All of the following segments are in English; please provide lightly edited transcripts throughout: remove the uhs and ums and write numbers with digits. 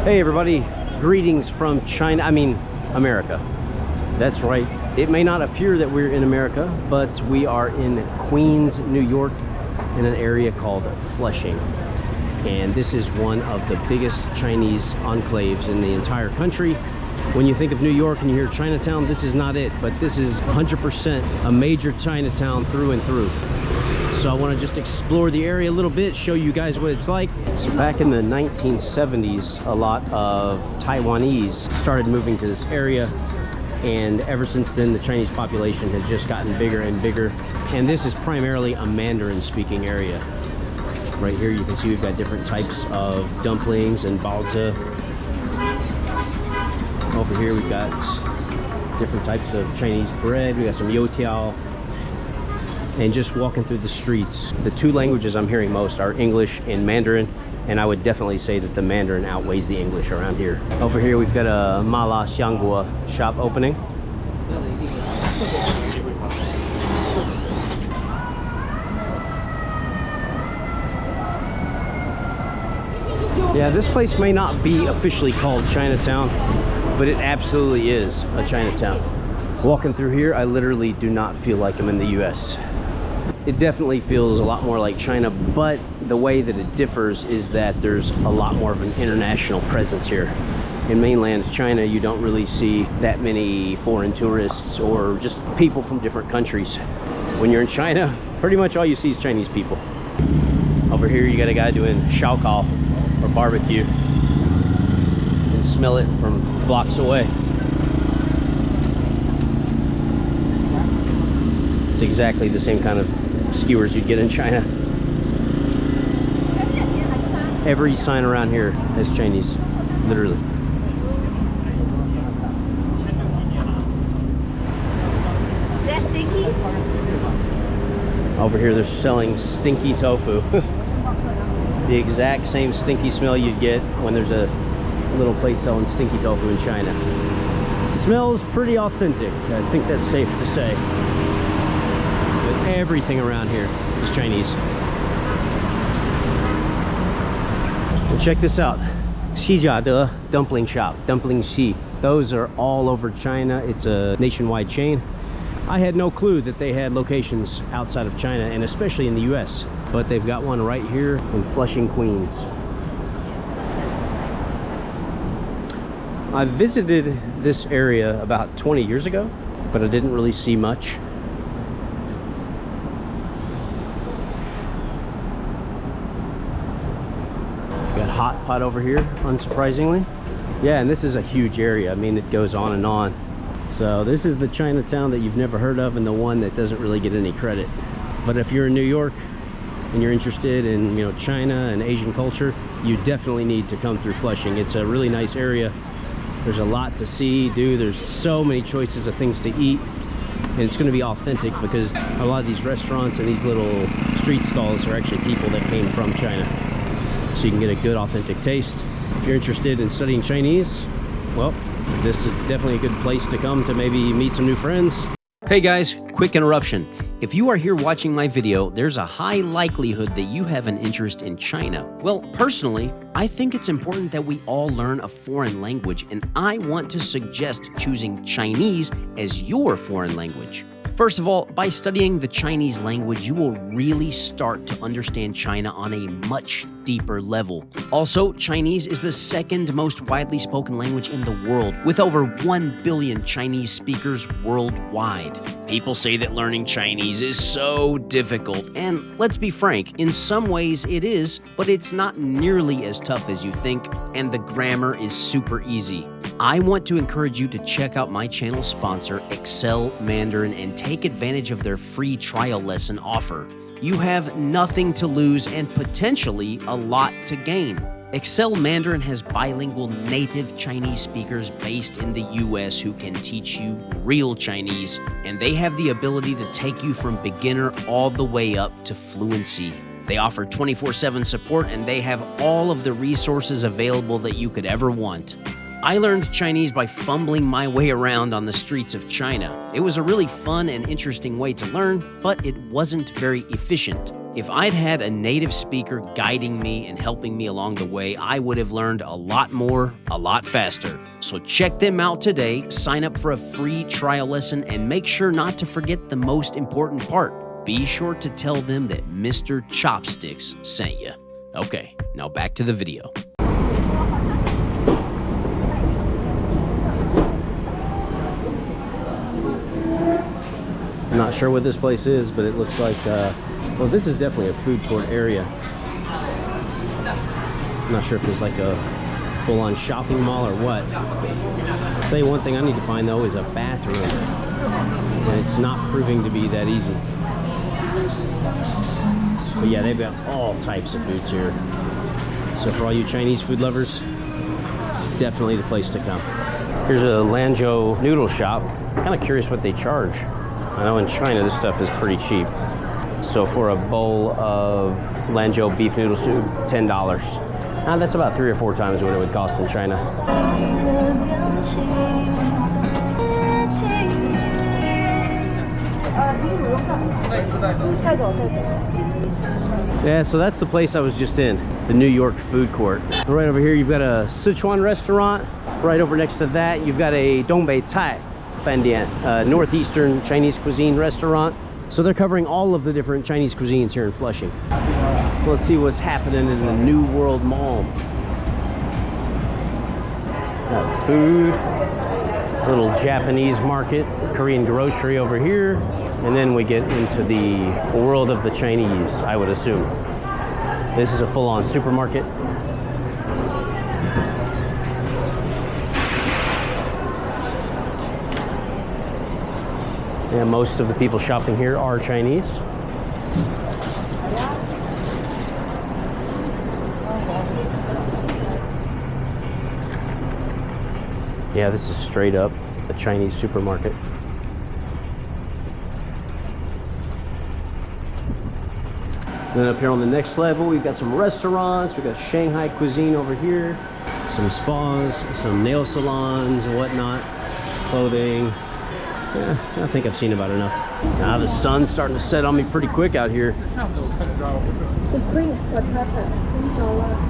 Hey everybody, greetings from China, America. That's right. It may not appear that we're in America, but we are in Queens, New York, in an area called Flushing. And this is one of the biggest Chinese enclaves in the entire country. When you think of New York and you hear Chinatown, this is not it, but this is 100% a major Chinatown through and through. So I want to just explore the area a little bit, show you guys what it's like. So back in the 1970s, a lot of Taiwanese started moving to this area. And ever since then, the Chinese population has just gotten bigger and bigger. And this is primarily a Mandarin speaking area. Right here, you can see we've got different types of dumplings and baozi. Over here, we've got different types of Chinese bread. We got some youtiao. And just walking through the streets, the two languages I'm hearing most are English and Mandarin, and I would definitely say that the Mandarin outweighs the English around here. Over here we've got a Mala Xianghua shop opening. Yeah, this place may not be officially called Chinatown, but it absolutely is a Chinatown. Walking through here, I literally do not feel like I'm in the US. It definitely feels a lot more like China, but the way that it differs is that there's a lot more of an international presence here. In mainland China, you don't really see that many foreign tourists or just people from different countries. When you're in China, pretty much all you see is Chinese people. Over here, you got a guy doing shaokao, or barbecue. You can smell it from blocks away. It's exactly the same kind of skewers you'd get in China. Every sign around here has Chinese, literally. Is that stinky? Over here they're selling stinky tofu. The exact same stinky smell you'd get when there's a little place selling stinky tofu in China. Smells pretty authentic, I think that's safe to say. Everything around here is Chinese. And check this out. Xijiade dumpling shop, dumpling Xi. Those are all over China. It's a nationwide chain. I had no clue that they had locations outside of China, and especially in the US. But they've got one right here in Flushing, Queens. I visited this area about 20 years ago, but I didn't really see much. Hot pot over here, unsurprisingly. Yeah, and this is a huge area. I mean, it goes on and on. So this is the Chinatown that you've never heard of, and the one that doesn't really get any credit. But if you're in New York and you're interested in, China and Asian culture, you definitely need to come through Flushing. It's a really nice area. There's a lot to see, do. There's so many choices of things to eat, and it's going to be authentic because a lot of these restaurants and these little street stalls are actually people that came from China. So you can get a good authentic taste. If you're interested in studying Chinese, well, this is definitely a good place to come to maybe meet some new friends. Hey guys, quick interruption. If you are here watching my video, there's a high likelihood that you have an interest in China. Well, personally, I think it's important that we all learn a foreign language, and I want to suggest choosing Chinese as your foreign language. First of all, by studying the Chinese language, you will really start to understand China on a much deeper level. Also, Chinese is the second most widely spoken language in the world, with over 1 billion Chinese speakers worldwide. People say that learning Chinese is so difficult, and let's be frank, in some ways it is, but it's not nearly as tough as you think, and the grammar is super easy. I want to encourage you to check out my channel sponsor, Excel Mandarin, and take advantage of their free trial lesson offer. You have nothing to lose and potentially a lot to gain. Excel Mandarin has bilingual native Chinese speakers based in the US who can teach you real Chinese, and they have the ability to take you from beginner all the way up to fluency. They offer 24/7 support, and they have all of the resources available that you could ever want. I learned Chinese by fumbling my way around on the streets of China. It was a really fun and interesting way to learn, but it wasn't very efficient. If I'd had a native speaker guiding me and helping me along the way, I would have learned a lot more, a lot faster. So check them out today, sign up for a free trial lesson, and make sure not to forget the most important part. Be sure to tell them that Mr. Chopsticks sent you. Okay, now back to the video. I'm not sure what this place is, but it looks like, well, this is definitely a food court area. I'm not sure if it's like a full-on shopping mall or what. I'll tell you one thing I need to find, though, is a bathroom. And it's not proving to be that easy. But yeah, they've got all types of foods here. So for all you Chinese food lovers, definitely the place to come. Here's a Lanzhou noodle shop. I'm kind of curious what they charge. I know in China this stuff is pretty cheap. So for a bowl of Lanzhou beef noodle soup, $10. That's about 3 or 4 times what it would cost in China. Yeah, so that's the place I was just in, the New York food court. Right over here, you've got a Sichuan restaurant. Right over next to that, you've got a Dongbei Cai Fandian, northeastern Chinese cuisine restaurant. So they're covering all of the different Chinese cuisines here in Flushing. Let's see what's happening in the New World Mall. Got food, little Japanese market, Korean grocery over here, and then we get into the world of the Chinese, I would assume. This is a full-on supermarket. And most of the people shopping here are Chinese. Yeah, this is straight up a Chinese supermarket. Then up here on the next level, we've got some restaurants. We've got Shanghai cuisine over here, some spas, some nail salons and whatnot, clothing. Yeah, I think I've seen about enough. Now the sun's starting to set on me pretty quick out here.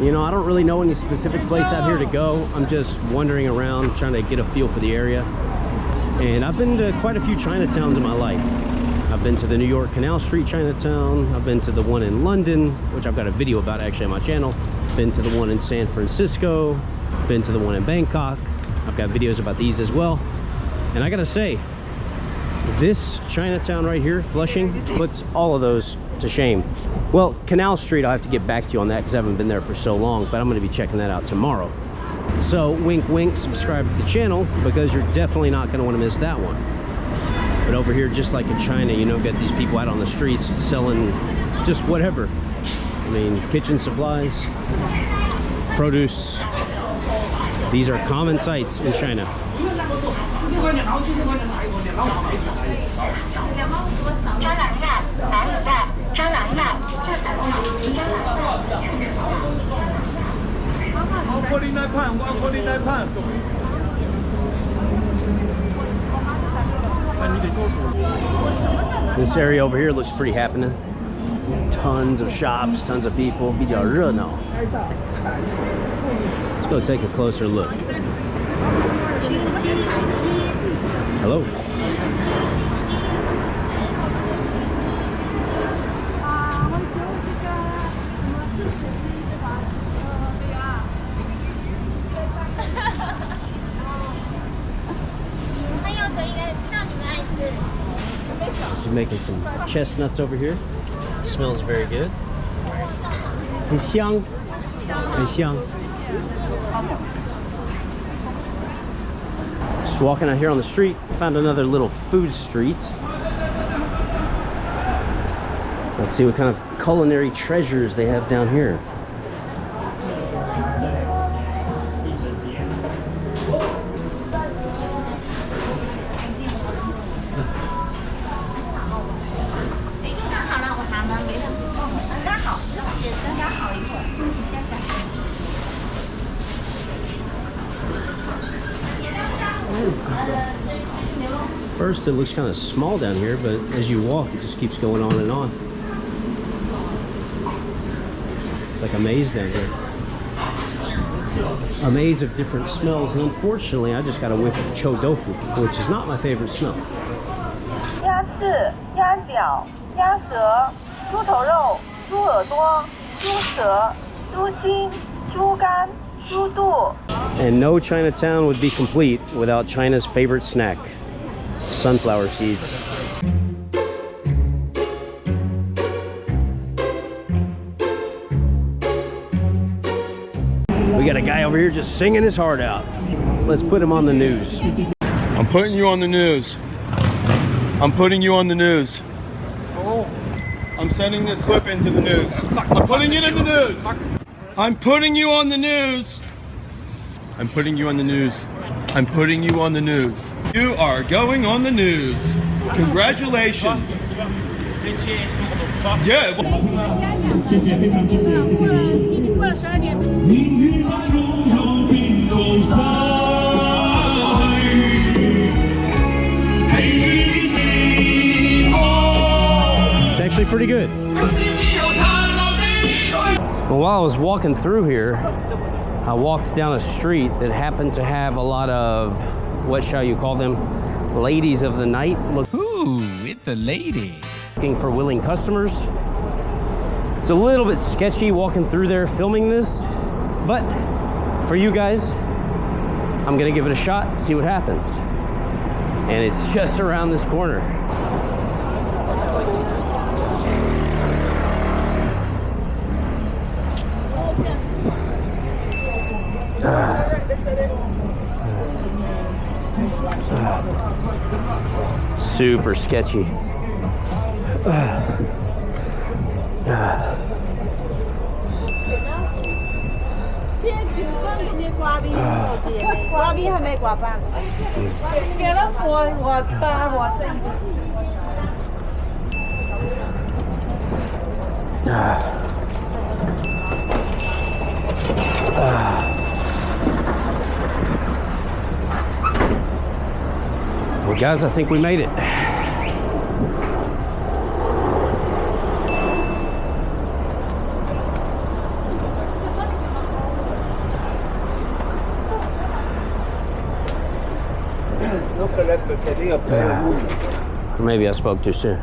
You know, I don't really know any specific place out here to go. I'm just wandering around trying to get a feel for the area. And I've been to quite a few Chinatowns in my life. I've been to the New York Canal St Chinatown. I've been to the one in London, which I've got a video about actually on my channel. Been to the one in San Francisco. Been to the one in Bangkok. I've got videos about these as well. And I gotta say, this Chinatown right here, Flushing, puts all of those to shame. Well, Canal Street, I'll have to get back to you on that because I haven't been there for so long, but I'm going to be checking that out tomorrow. So wink wink, subscribe to the channel because you're definitely not going to want to miss that one. But over here, just like in China, you know, get these people out on the streets selling just whatever. I mean, kitchen supplies, produce. These are common sights in China. This area over here looks pretty happening. Tons of shops, tons of people. 比较热闹. Let's go take a closer look. Hello. She's making some chestnuts over here. Smells very good. 很香，很香. Just walking out here on the street, found another little food street. Let's see what kind of culinary treasures they have down here. First, it looks kind of small down here, but as you walk, it just keeps going on and on. It's like a maze down here. A maze of different smells, and unfortunately, I just got a whiff of chou tofu, which is not my favorite smell. 鸭翅、鸭脚、鸭舌、猪头肉、猪耳朵、猪舌、猪心、猪肝、猪肚。 And no Chinatown would be complete without China's favorite snack, sunflower seeds. We got a guy over here just singing his heart out. Let's put him on the news. I'm putting you on the news. I'm putting you on the news. I'm sending this clip into the news. I'm putting it in the news. I'm putting you on the news. I'm putting you on the news. I'm putting you on the news. You are going on the news. Congratulations. Yeah. It's actually pretty good. Well, while I was walking through here, I walked down a street that happened to have a lot of, what shall you call them, ladies of the night. Ooh, it's a lady. Looking for willing customers. It's a little bit sketchy walking through there filming this, but for you guys, I'm gonna give it a shot, see what happens. And it's just around this corner. Super sketchy. Well, guys, I think we made it. Or maybe I spoke too soon.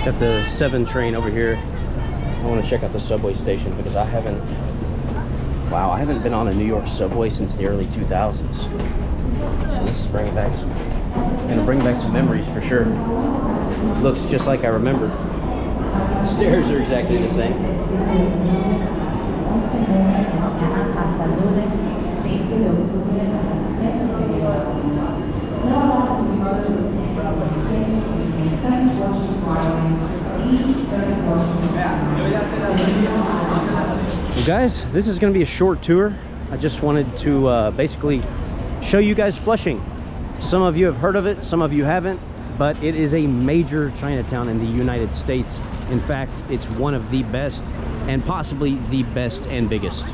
Got the 7 train over here. I want to check out the subway station because I haven't been on a New York subway since the early 2000s. So this is gonna bring back some memories for sure. Looks just like I remembered. The stairs are exactly the same. Well, guys, this is going to be a short tour. I just wanted to basically show you guys Flushing. Some of you have heard of it, some of you haven't, but it is a major Chinatown in the United States. In fact, it's one of the best and possibly the best and biggest.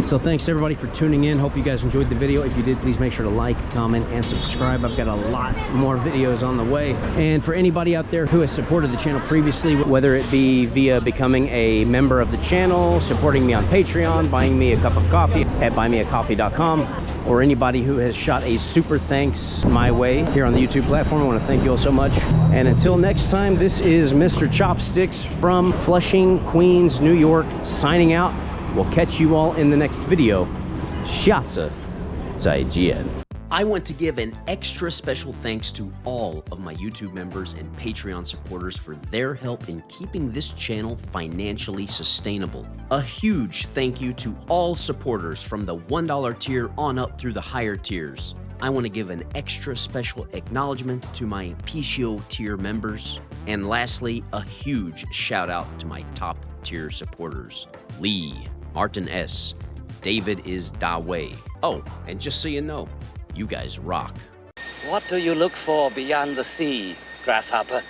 So thanks everybody for tuning in. Hope you guys enjoyed the video. If you did, please make sure to like, comment, and subscribe. I've got a lot more videos on the way. And for anybody out there who has supported the channel previously, whether it be via becoming a member of the channel, supporting me on Patreon, buying me a cup of coffee at buymeacoffee.com, or anybody who has shot a super thanks my way here on the YouTube platform, I want to thank you all so much. And until next time, this is Mr. Chopsticks from Flushing, Queens, New York, signing out. We'll catch you all in the next video. 下次再见. I want to give an extra special thanks to all of my YouTube members and Patreon supporters for their help in keeping this channel financially sustainable. A huge thank you to all supporters from the $1 tier on up through the higher tiers. I want to give an extra special acknowledgement to my PCO tier members. And lastly, a huge shout out to my top tier supporters. Lee, Martin S., David is Da Wei. Oh, and just so you know, you guys rock. What do you look for beyond the sea, grasshopper?